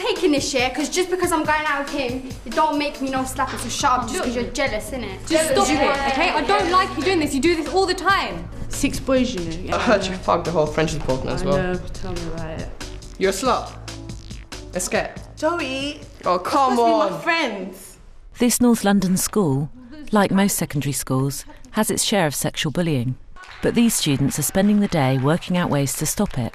taking this shit, because just because I'm going out with him, it don't make me no slapper, so shut up just because you're jealous, innit? Just stop it, okay? I don't like you doing this. You do this all the time. 6 boys, you know. I heard you fucked the whole French department as well. I know, tell me about it. You're a slut. Let's get. Joey! Oh, come on! on! My friends! This North London school, like most secondary schools, has its share of sexual bullying. But these students are spending the day working out ways to stop it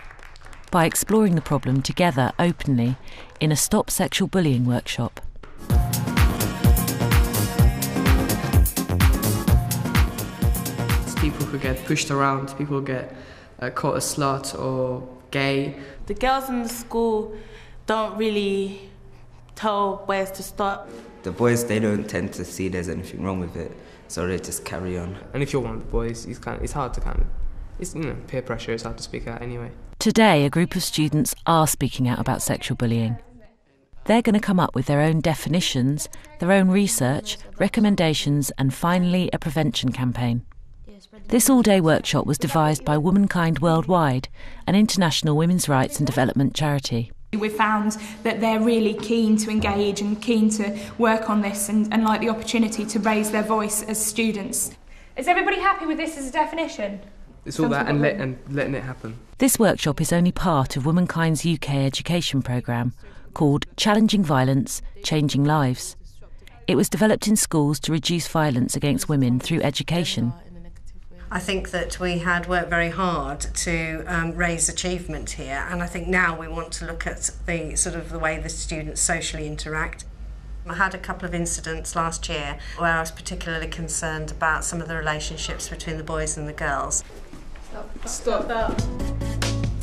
by exploring the problem together openly in a Stop Sexual Bullying workshop. People who get pushed around, people who get caught a slut or gay. The girls in the school don't really tell boys to stop. The boys, they don't tend to see there's anything wrong with it, so they just carry on. And if you're one of the boys, it's hard to it's, you know, peer pressure, it's hard to speak out anyway. Today, a group of students are speaking out about sexual bullying. They're going to come up with their own definitions, their own research, recommendations, and finally a prevention campaign. This all-day workshop was devised by Womankind Worldwide, an international women's rights and development charity. We found that they're really keen to engage and keen to work on this and like the opportunity to raise their voice as students. Is everybody happy with this as a definition? It's all that and letting it happen. This workshop is only part of Womankind's UK education programme called Challenging Violence, Changing Lives. It was developed in schools to reduce violence against women through education. I think that we had worked very hard to raise achievement here, and I think now we want to look at the way the students socially interact. I had a couple of incidents last year where I was particularly concerned about some of the relationships between the boys and the girls. Stop that.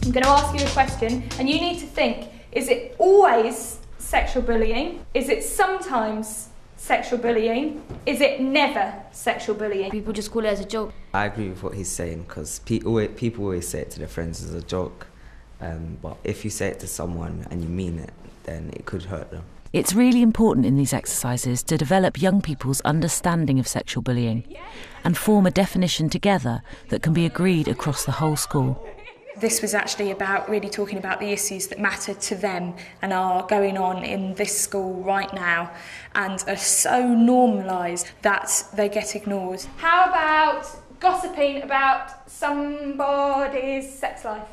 I'm going to ask you a question, and you need to think, is it always sexual bullying? Is it sometimes sexual bullying? Is it never sexual bullying? People just call it as a joke. I agree with what he's saying, because people always say it to their friends as a joke. But if you say it to someone and you mean it, then it could hurt them. It's really important in these exercises to develop young people's understanding of sexual bullying and form a definition together that can be agreed across the whole school. This was actually about really talking about the issues that matter to them and are going on in this school right now and are so normalised that they get ignored. How about gossiping about somebody's sex life?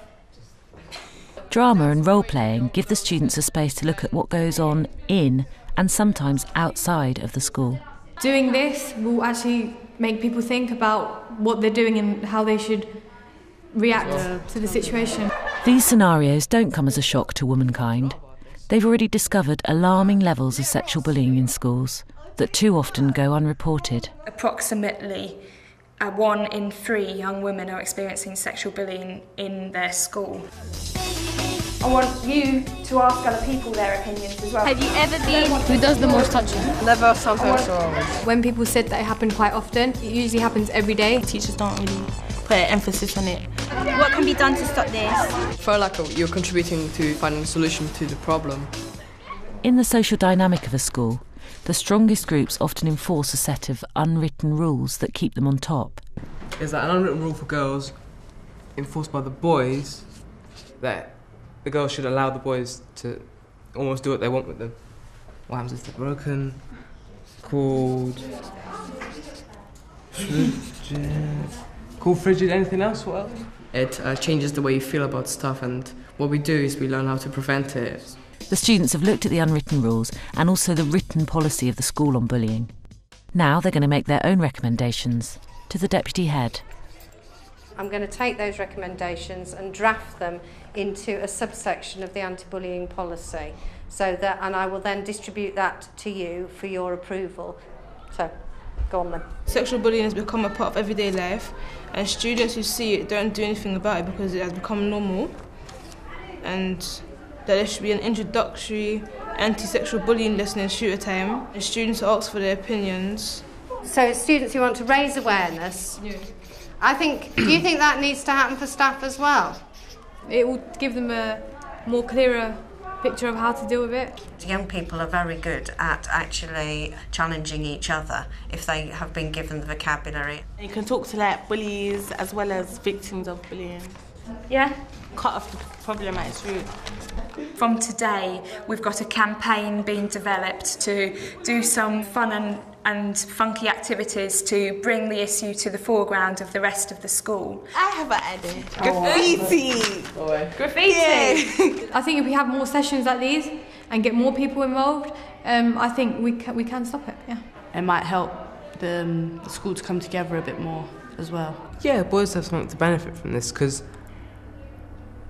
Drama and role-playing give the students a space to look at what goes on in and sometimes outside of the school. Doing this will actually make people think about what they're doing and how they should react to the situation. These scenarios don't come as a shock to Womankind. They've already discovered alarming levels of sexual bullying in schools that too often go unreported. Approximately 1 in 3 young women are experiencing sexual bullying in their school. I want you to ask other people their opinions as well. Have you ever been... Who does the most touching? Never something wrong. When people said that it happened quite often, it usually happens every day. Teachers don't really put an emphasis on it. What can be done to stop this? I feel like you're contributing to finding a solution to the problem. In the social dynamic of a school, the strongest groups often enforce a set of unwritten rules that keep them on top. There's an unwritten rule for girls enforced by the boys that the girls should allow the boys to almost do what they want with them. What happens if they're broken? Called frigid. Anything else? What else? It changes the way you feel about stuff, and what we do is we learn how to prevent it. The students have looked at the unwritten rules and also the written policy of the school on bullying. Now they're going to make their own recommendations to the deputy head. I'm going to take those recommendations and draft them into a subsection of the anti-bullying policy, and I will then distribute that to you for your approval. So, go on then. Sexual bullying has become a part of everyday life, and students who see it don't do anything about it because it has become normal, and that there should be an introductory anti-sexual bullying lesson in shooter time, and students are asked for their opinions. So students who want to raise awareness, do you think that needs to happen for staff as well? It will give them a more clearer picture of how to deal with it. Young people are very good at actually challenging each other if they have been given the vocabulary. You can talk to bullies as well as victims of bullying. Yeah? Cut off the problem at its root. From today, we've got a campaign being developed to do some fun and funky activities to bring the issue to the foreground of the rest of the school. I have an idea. Graffiti! Graffiti! I think if we have more sessions like these and get more people involved, I think we can stop it, yeah. It might help the school to come together a bit more as well. Yeah, boys have something to benefit from this because,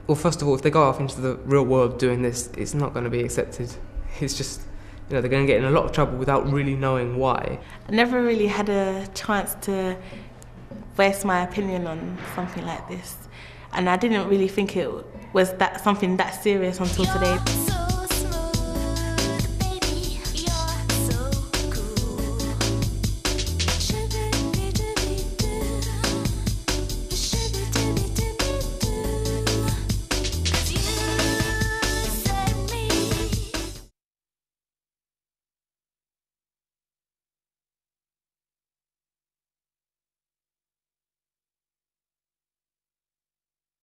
well, first of all, if they go off into the real world doing this, it's not going to be accepted. It's just, you know, they're going to get in a lot of trouble without really knowing why. I never really had a chance to voice my opinion on something like this, and I didn't really think it was something that serious until today.